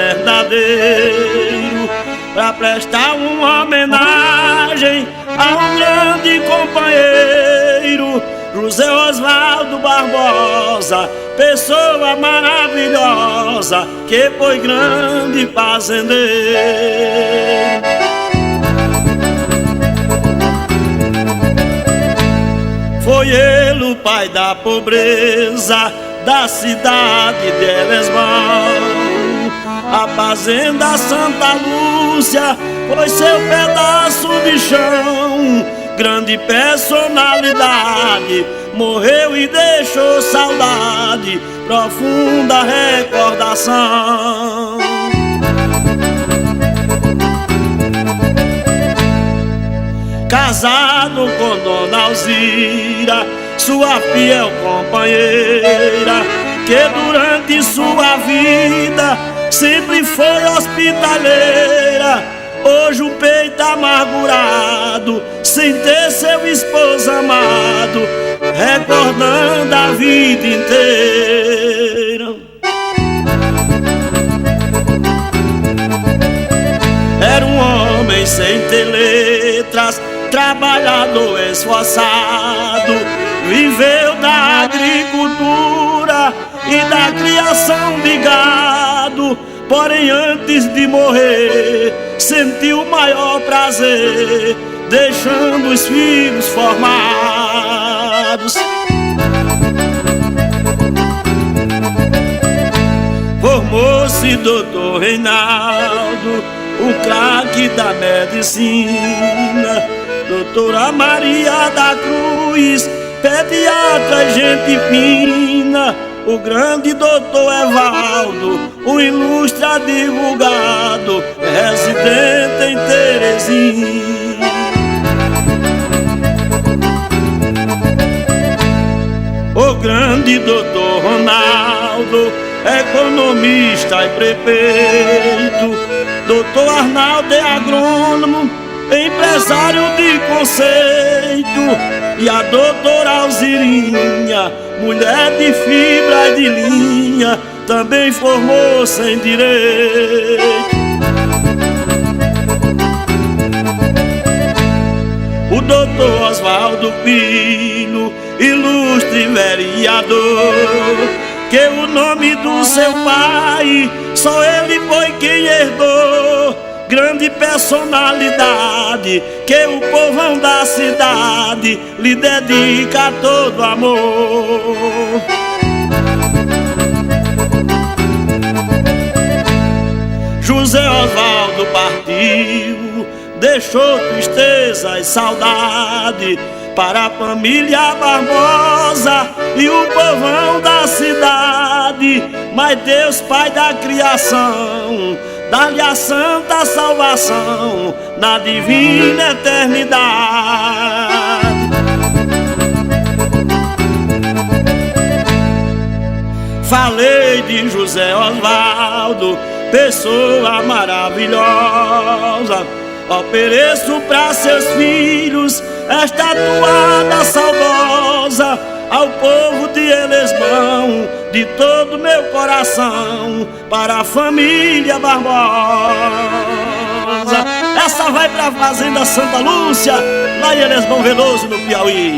verdadeiro, pra prestar uma homenagem a um grande companheiro, José Osvaldo Barbosa, pessoa maravilhosa, que foi grande fazendeiro. Foi ele o pai da pobreza da cidade de Elesbão. A fazenda Santa Lúcia foi seu pedaço de chão. Grande personalidade, morreu e deixou saudade, profunda recordação. Casado com Dona Alzira, sua fiel companheira, que durante sua vida sempre foi hospitaleira. Hoje o peito amargurado, sem ter seu esposo amado, recordando a vida inteira. Era um homem sem ter letras, trabalhador esforçado, viveu da agricultura e da criação de gado. Porém, antes de morrer, sentiu o maior prazer, deixando os filhos formados. Formou-se doutor Reinaldo, o craque da medicina. Doutora Maria da Cruz, pediatra e gente fina. O grande doutor Evaldo, o ilustre advogado, residente em Terezinha. O grande doutor Ronaldo, economista e prefeito. Doutor Arnaldo é agrônomo, empresário de conceito. E a doutora Alzirinha, mulher de fibra e de linha, também formou-se em direito. O doutor Osvaldo Filho, ilustre vereador, que o nome do seu pai só ele foi quem herdou. Grande personalidade, que o povão da cidade lhe dedica todo amor. José Osvaldo partiu, deixou tristeza e saudade para a família Barbosa e o povão da cidade. Mas Deus, Pai da criação, dá-lhe a santa salvação na divina eternidade. Falei de José Osvaldo, pessoa maravilhosa. Ofereço para seus filhos esta toada saudosa, ao povo de Elesbão, de todo meu coração, para a família Barbosa. Essa vai pra fazenda Santa Lúcia, lá em Elesbão Veloso, no Piauí.